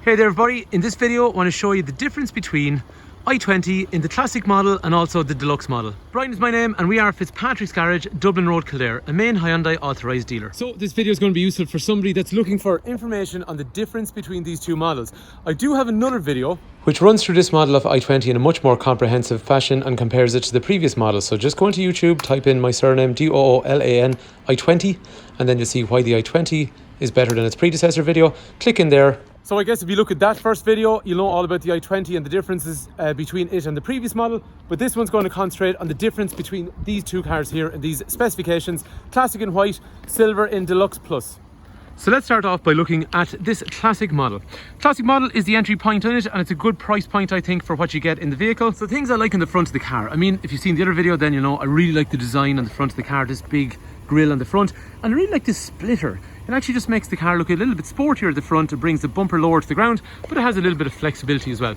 Hey there everybody, in this video I want to show you the difference between i20 in the Classic model and also the Deluxe model. Brian is my name and we are Fitzpatrick's Garage, Dublin Road, Kildare, a main Hyundai authorised dealer. So this video is going to be useful for somebody that's looking for information on the difference between these two models. I do have another video which runs through this model of i20 in a much more comprehensive fashion and compares it to the previous model. So just go into YouTube, type in my surname Doolan i20 and then you'll see why the i20 is better than its predecessor video. Click in there. So I guess if you look at that first video, you'll know all about the i20 and the differences between it and the previous model. But this one's going to concentrate on the difference between these two cars here and these specifications: Classic in white, silver in Deluxe Plus. So let's start off by looking at this Classic model. Classic model is the entry point on it, and it's a good price point, I think, for what you get in the vehicle. So things I like in the front of the car. I mean, if you've seen the other video, then you know I really like the design on the front of the car, this big grille on the front, and I really like this splitter. It actually just makes the car look a little bit sportier at the front. It brings the bumper lower to the ground, but it has a little bit of flexibility as well.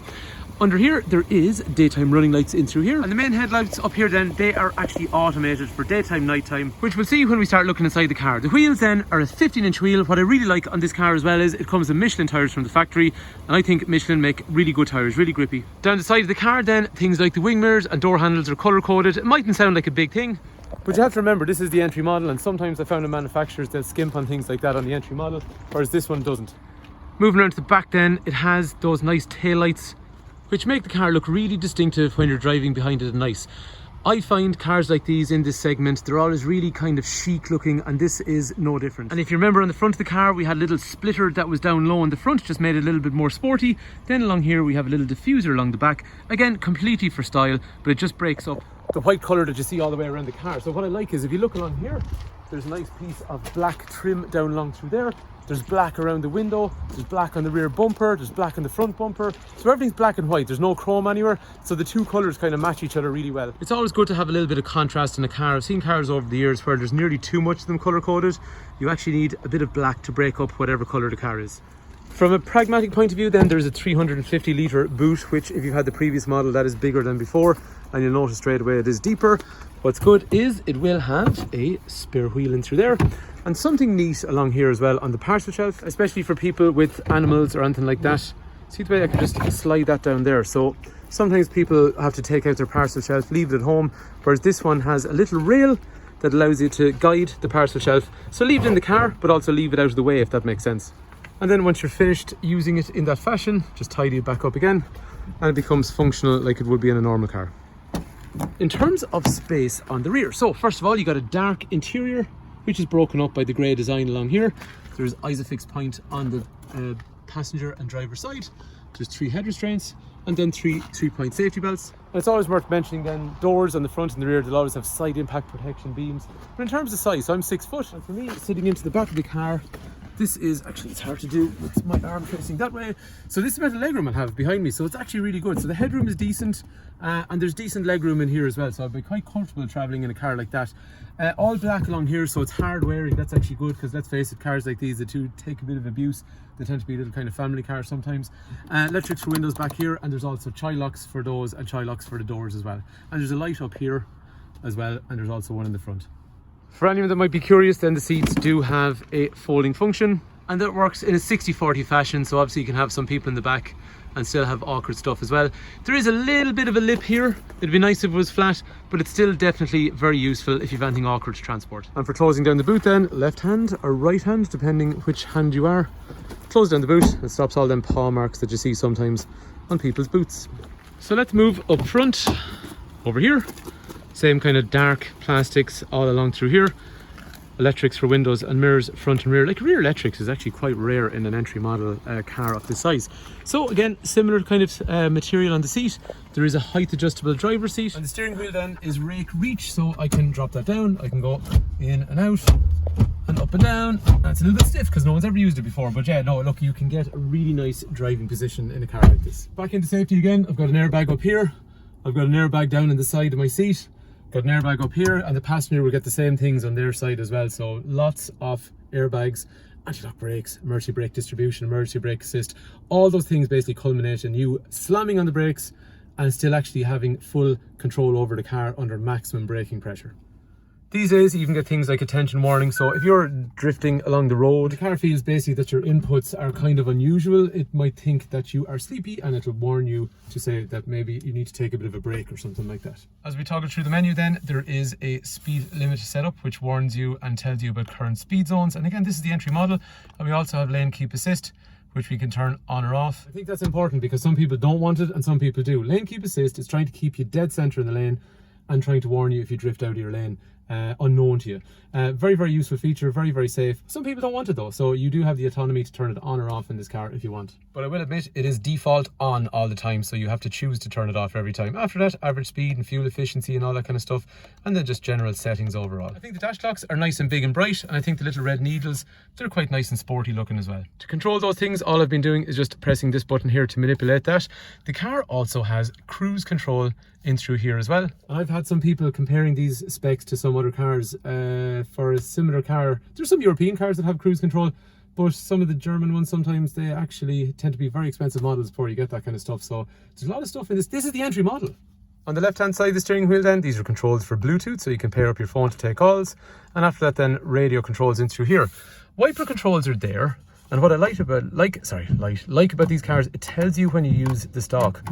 Under here, there is daytime running lights in through here. And the main headlights up here then, they are actually automated for daytime, nighttime, which we'll see when we start looking inside the car. The wheels then are a 15-inch wheel. What I really like on this car as well is it comes with Michelin tires from the factory. And I think Michelin make really good tires, really grippy. Down the side of the car then, things like the wing mirrors and door handles are color coded. It mightn't sound like a big thing, but you have to remember, this is the entry model, and sometimes I found in manufacturers they'll skimp on things like that on the entry model, whereas this one doesn't. Moving around to the back then, it has those nice tail lights, which make the car look really distinctive when you're driving behind it and nice. I find cars like these in this segment, they're always really kind of chic looking, and this is no different. And if you remember, on the front of the car we had a little splitter that was down low in the front, just made it a little bit more sporty. Then along here we have a little diffuser along the back, again completely for style, but it just breaks up the white colour that you see all the way around the car. So what I like is, if you look along here, there's a nice piece of black trim down along through there. There's black around the window, there's black on the rear bumper, there's black on the front bumper. So everything's black and white, there's no chrome anywhere. So the two colours kind of match each other really well. It's always good to have a little bit of contrast in a car. I've seen cars over the years where there's nearly too much of them colour coded. You actually need a bit of black to break up whatever colour the car is. From a pragmatic point of view then, there's a 350 litre boot, which if you've had the previous model, that is bigger than before, and you'll notice straight away it is deeper. What's good is it will have a spare wheel in through there, and something neat along here as well on the parcel shelf, especially for people with animals or anything like that. See the way I can just slide that down there. So sometimes people have to take out their parcel shelf, leave it at home, whereas this one has a little rail that allows you to guide the parcel shelf. So leave it in the car, but also leave it out of the way, if that makes sense. And then once you're finished using it in that fashion, just tidy it back up again and it becomes functional like it would be in a normal car. In terms of space on the rear, so first of all, you got a dark interior, which is broken up by the grey design along here. There's ISOFIX point on the passenger and driver side. There's 3 head restraints and then 3-point safety belts. And it's always worth mentioning then, doors on the front and the rear, they'll always have side impact protection beams. But in terms of size, so I'm 6 foot, and for me, sitting into the back of the car, this is actually, it's hard to do with my arm facing that way. So this is about the legroom I have behind me. So it's actually really good. So the headroom is decent, and there's decent legroom in here as well. So I'd be quite comfortable traveling in a car like that. All black along here, so it's hard wearing. That's actually good, because let's face it, cars like these, they do take a bit of abuse. They tend to be a little kind of family car sometimes. Electrics for windows back here, and there's also child locks for those and child locks for the doors as well. And there's a light up here as well, and there's also one in the front. For anyone that might be curious, then the seats do have a folding function, and that works in a 60-40 fashion, so obviously you can have some people in the back and still have awkward stuff as well. There is a little bit of a lip here. It'd be nice if it was flat, but it's still definitely very useful if you've anything awkward to transport. And for closing down the boot then, left hand or right hand, depending which hand you are. Close down the boot, it stops all them paw marks that you see sometimes on people's boots. So let's move up front, over here. Same kind of dark plastics all along through here. Electrics for windows and mirrors, front and rear. Like, rear electrics is actually quite rare in an entry model car of this size. So again, similar kind of material on the seat. There is a height adjustable driver's seat, and the steering wheel then is rake reach, so I can drop that down. I can go in and out and up and down. That's a little bit stiff because no one's ever used it before, but yeah, no, look, you can get a really nice driving position in a car like this. Back into safety again, I've got an airbag up here. I've got an airbag down in the side of my seat. Got an airbag up here, and the passenger will get the same things on their side as well. So lots of airbags, anti-lock brakes, emergency brake distribution, emergency brake assist. All those things basically culminate in you slamming on the brakes and still actually having full control over the car under maximum braking pressure. These days you even get things like attention warning, so if you're drifting along the road, the car feels basically that your inputs are kind of unusual, it might think that you are sleepy and it'll warn you to say that maybe you need to take a bit of a break or something like that. As we toggle through the menu then, there is a speed limit setup which warns you and tells you about current speed zones, and again this is the entry model, and we also have lane keep assist which we can turn on or off. I think that's important because some people don't want it and some people do. Lane keep assist is trying to keep you dead center in the lane and trying to warn you if you drift out of your lane. Unknown to you. Very, very useful feature, very, very safe. Some people don't want it though, so you do have the autonomy to turn it on or off in this car if you want. But I will admit, it is default on all the time, so you have to choose to turn it off every time. After that, average speed and fuel efficiency and all that kind of stuff, and then just general settings overall. I think the dash clocks are nice and big and bright, and I think the little red needles, they're quite nice and sporty looking as well. To control those things, all I've been doing is just pressing this button here to manipulate that. The car also has cruise control in through here as well. I've had some people comparing these specs to some other cars for a similar car. There's some European cars that have cruise control, but some of the German ones, sometimes they actually tend to be very expensive models before you get that kind of stuff. So there's a lot of stuff in this. This is the entry model. On the left hand side of the steering wheel then, these are controls for Bluetooth, so you can pair up your phone to take calls, and after that then radio controls in through here. Wiper controls are there. And what I like about these cars, it tells you when you use the stock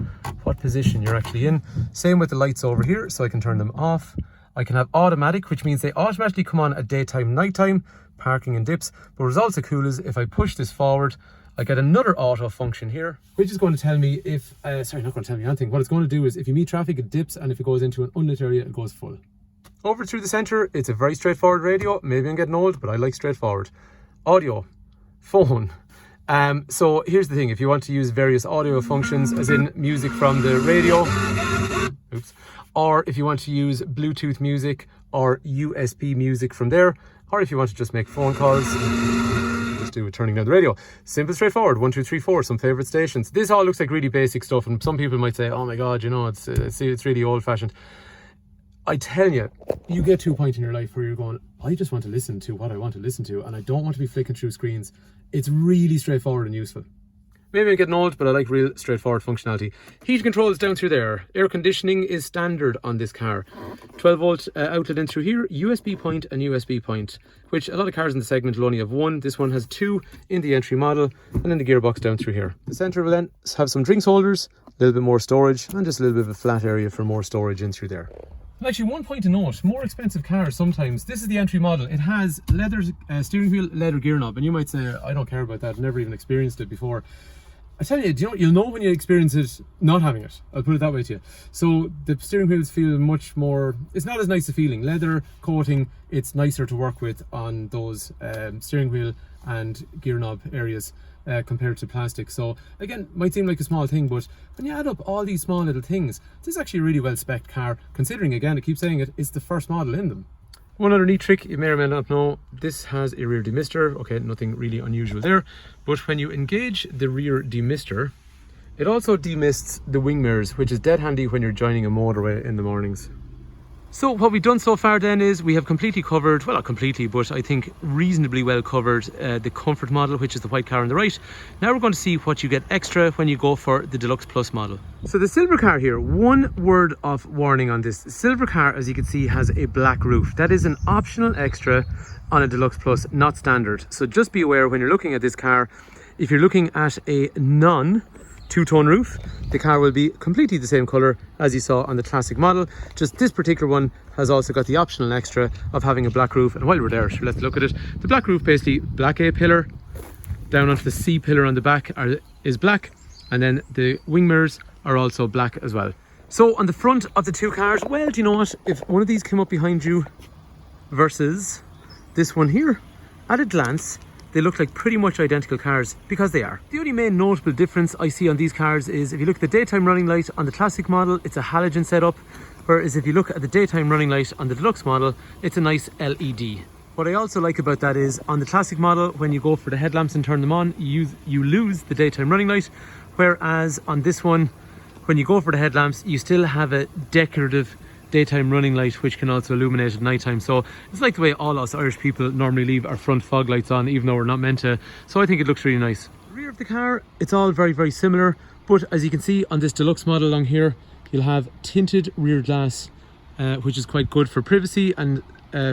what position you're actually in. Same with the lights over here, so I can turn them off. I can have automatic, which means they automatically come on at daytime, nighttime, parking and dips. But what's also cool is if I push this forward, I get another auto function here, which is going to tell me if, sorry, not going to tell me anything. What it's going to do is if you meet traffic, it dips, and if it goes into an unlit area, it goes full. Over through the center, it's a very straightforward radio. Maybe I'm getting old, but I like straightforward. Audio. Phone. So here's the thing, if you want to use various audio functions, as in music from the radio, oops, or if you want to use Bluetooth music or USB music from there, or if you want to just make phone calls, just do it turning down the radio. Simple, straightforward, 1, 2, 3, 4, some favorite stations. This all looks like really basic stuff, and some people might say, oh my god, you know, it's really old fashioned. I tell you, you get to a point in your life where you're going, I just want to listen to what I want to listen to, and I don't want to be flicking through screens. It's really straightforward and useful. Maybe I'm getting old, but I like real straightforward functionality. Heat controls down through there. Air conditioning is standard on this car. 12 volt outlet in through here, USB point and USB point, which a lot of cars in the segment will only have one. This one has two in the entry model, and then the gearbox down through here. The centre will then have some drinks holders, a little bit more storage, and just a little bit of a flat area for more storage in through there. And actually, one point to note, more expensive cars sometimes, this is the entry model, it has leather steering wheel, leather gear knob, and you might say, I don't care about that, I've never even experienced it before. I tell you, you'll know when you experience it not having it, I'll put it that way to you. So the steering wheels feel much more, it's not as nice a feeling. Leather coating, it's nicer to work with on those steering wheel and gear knob areas compared to plastic. So again, might seem like a small thing, but when you add up all these small little things, this is actually a really well spec'd car, considering, again, I keep saying it, it's the first model in them. One other neat trick you may or may not know, this has a rear demister. Okay, nothing really unusual there, but when you engage the rear demister, it also demists the wing mirrors, which is dead handy when you're joining a motorway in the mornings. So what we've done so far then is we have completely covered, well not completely, but I think reasonably well covered the Comfort model, which is the white car on the right. Now we're going to see what you get extra when you go for the Deluxe Plus model. So the silver car here, one word of warning on this. The silver car, as you can see, has a black roof. That is an optional extra on a Deluxe Plus, not standard. So just be aware when you're looking at this car, if you're looking at a non-two-tone roof, the car will be completely the same colour as you saw on the Classic model. Just this particular one has also got the optional extra of having a black roof. And while we're there, let's look at it. The black roof, basically black A pillar, down onto the C pillar on the back is black, and then the wing mirrors are also black as well. So on the front of the two cars, well, do you know what? If one of these came up behind you versus this one here, at a glance, they look like pretty much identical cars, because they are. The only main notable difference I see on these cars is if you look at the daytime running light on the Classic model, it's a halogen setup, whereas if you look at the daytime running light on the Deluxe model, it's a nice LED. What I also like about that is on the Classic model, when you go for the headlamps and turn them on, you lose the daytime running light, whereas on this one, when you go for the headlamps, you still have a decorative daytime running light which can also illuminate at night time. So it's like the way all us Irish people normally leave our front fog lights on, even though we're not meant to. So I think it looks really nice. The rear of the car, it's all very, very similar, but as you can see on this Deluxe model along here, you'll have tinted rear glass, which is quite good for privacy and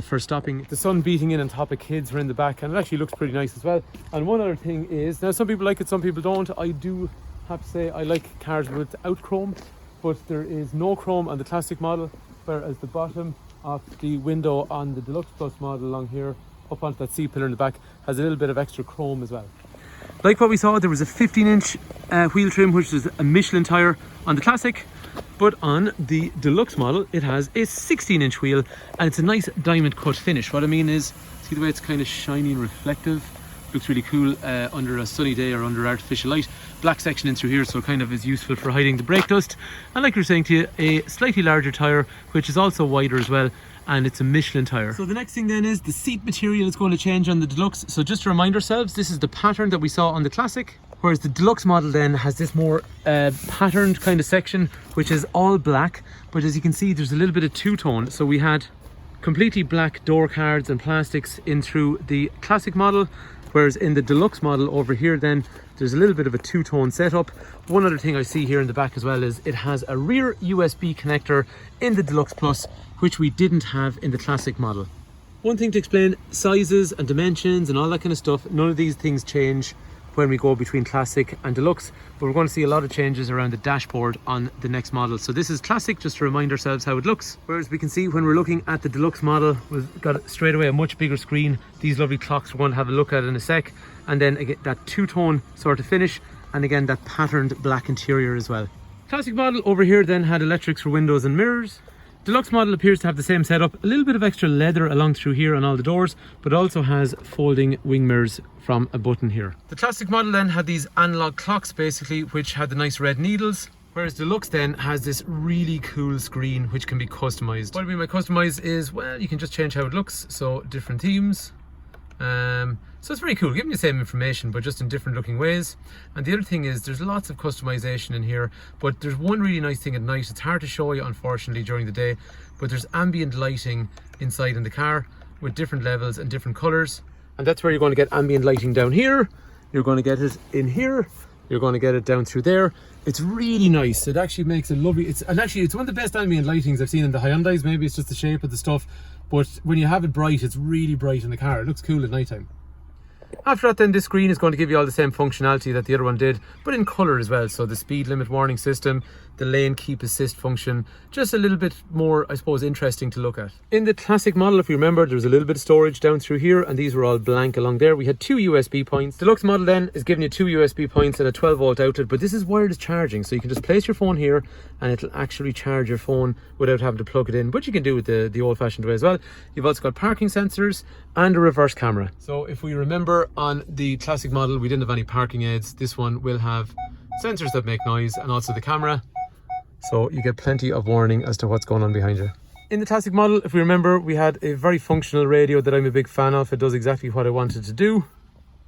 for stopping the sun beating in on top of kids who are in the back, and it actually looks pretty nice as well. And one other thing is, now some people like it, some people don't. I do have to say I like cars without chrome, but there is no chrome on the Classic model, whereas the bottom of the window on the Deluxe Plus model along here up onto that C-pillar in the back has a little bit of extra chrome as well. Like what we saw, there was a 15-inch wheel trim, which is a Michelin tyre on the Classic, but on the Deluxe model it has a 16-inch wheel, and it's a nice diamond cut finish. What I mean is, see the way it's kind of shiny and reflective? Looks really cool under a sunny day or under artificial light. Black section in through here, so kind of is useful for hiding the brake dust. And like we were saying to you, a slightly larger tyre, which is also wider as well, and it's a Michelin tyre. So the next thing then is the seat material is going to change on the Deluxe. So just to remind ourselves, this is the pattern that we saw on the Classic, whereas the Deluxe model then has this more patterned kind of section, which is all black, but as you can see, there's a little bit of two-tone. So we had completely black door cards and plastics in through the Classic model, whereas in the Deluxe model over here then there's a little bit of a two-tone setup. One other thing I see here in the back as well is it has a rear USB connector in the Deluxe Plus, which we didn't have in the Classic model. One thing to explain, sizes and dimensions and all that kind of stuff, none of these things change when we go between Classic and Deluxe, but we're going to see a lot of changes around the dashboard on the next model. So this is Classic, just to remind ourselves how it looks. Whereas we can see when we're looking at the Deluxe model, we've got straight away a much bigger screen. These lovely clocks we're going to have a look at in a sec. And then again, that two-tone sort of finish, and again that patterned black interior as well. Classic model over here then had electrics for windows and mirrors. Deluxe model appears to have the same setup, a little bit of extra leather along through here on all the doors, but also has folding wing mirrors from a button here. The Classic model then had these analog clocks basically, which had the nice red needles, whereas Deluxe then has this really cool screen which can be customized. What I mean by customized is, well, you can just change how it looks, so different themes. So it's very cool, giving you the same information but just in different looking ways. And the other thing is there's lots of customization in here, but there's one really nice thing at night. It's hard to show you unfortunately during the day, but there's ambient lighting inside in the car with different levels and different colors, and that's where you're going to get ambient lighting down here, you're going to get it in here, you're going to get it down through there. It's really nice. It actually makes a lovely, it's one of the best ambient lightings I've seen in the Hyundais. Maybe it's just the shape of the stuff, but when you have it bright, it's really bright in the car. It looks cool at night time. After that then, this screen is going to give you all the same functionality that the other one did, but in colour as well. So the speed limit warning system, the lane keep assist function, just a little bit more, I suppose, interesting to look at. In the Classic model, if you remember, there was a little bit of storage down through here, and these were all blank along there. We had 2 USB points. Deluxe model then is giving you 2 USB points and a 12-volt outlet, but this is wireless charging, so you can just place your phone here and it'll actually charge your phone without having to plug it in, but you can do it the old-fashioned way as well. You've also got parking sensors and a reverse camera. So if we remember, on the Classic model we didn't have any parking aids. This one will have sensors that make noise and also the camera, so you get plenty of warning as to what's going on behind you. In the Classic model, if we remember, we had a very functional radio that I'm a big fan of. It does exactly what I wanted to do,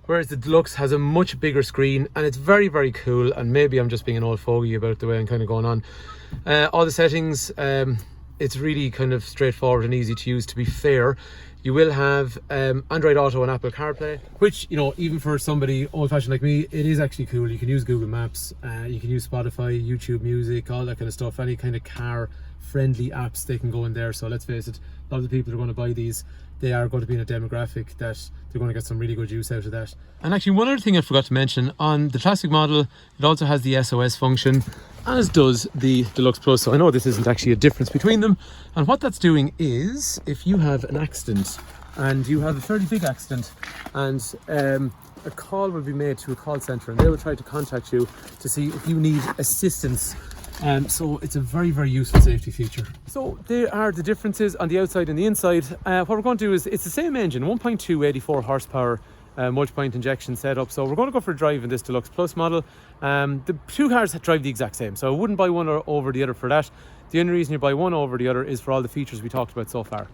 whereas the Deluxe has a much bigger screen and it's very, very cool. And maybe I'm just being an old fogey about the way I'm kind of going on. All the settings, it's really kind of straightforward and easy to use, to be fair. You will have Android Auto and Apple CarPlay, which, you know, even for somebody old-fashioned like me, it is actually cool. You can use Google Maps, you can use Spotify, YouTube Music, all that kind of stuff. Any kind of car-friendly apps, they can go in there. So let's face it, a lot of the people who are going to buy these, they are going to be in a demographic that they're going to get some really good use out of that. And actually, one other thing I forgot to mention, on the Classic model, it also has the SOS function, as does the Deluxe Plus. So I know this isn't actually a difference between them. And what that's doing is, if you have an accident, and you have a fairly big accident, and a call will be made to a call centre, and they will try to contact you to see if you need assistance. So it's a very, very useful safety feature. So there are the differences on the outside and the inside. What we're going to do is, it's the same engine, 1.2 84 horsepower multi-point injection setup. So we're going to go for a drive in this Deluxe Plus model. The two cars drive the exact same, so I wouldn't buy one over the other for that. The only reason you buy one over the other is for all the features we talked about so far.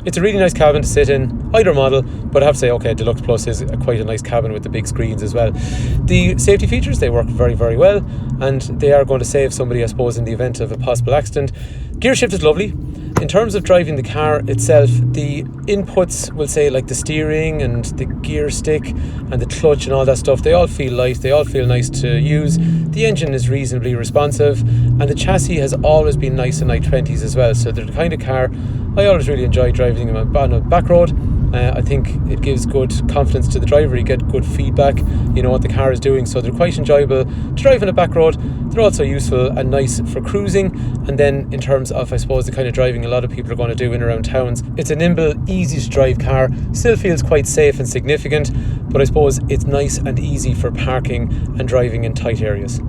It's a really nice cabin to sit in, either model, but I have to say, okay, Deluxe Plus is quite a nice cabin with the big screens as well. The safety features, they work very, very well, and they are going to save somebody, I suppose, in the event of a possible accident. Gear shift is lovely. In terms of driving the car itself, the inputs, will say like the steering and the gear stick and the clutch and all that stuff, they all feel light, they all feel nice to use. The engine is reasonably responsive, and the chassis has always been nice in i20s as well, so they're the kind of car I always really enjoy driving them on a back road. I think it gives good confidence to the driver. You get good feedback, you know what the car is doing, so they're quite enjoyable to drive on a back road. They're also useful and nice for cruising, and then in terms of, I suppose, the kind of driving a lot of people are going to do in and around towns, it's a nimble, easy to drive car, still feels quite safe and significant, but I suppose it's nice and easy for parking and driving in tight areas.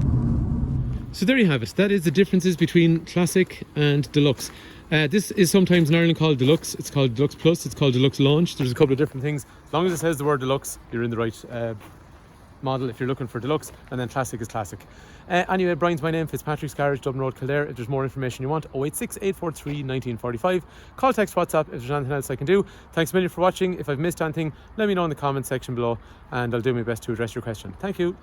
So there you have it. That is the differences between Classic and Deluxe. This is sometimes in Ireland called Deluxe. It's called Deluxe Plus. It's called Deluxe Launch. There's a couple of different things. As long as it says the word Deluxe, you're in the right model if you're looking for Deluxe, and then Classic is Classic. Anyway, Brian's my name, Fitzpatrick's Garage, Dublin Road, Kildare. If there's more information you want, 086 843 1945. Call, text, WhatsApp if there's anything else I can do. Thanks a million for watching. If I've missed anything, let me know in the comment section below, and I'll do my best to address your question. Thank you.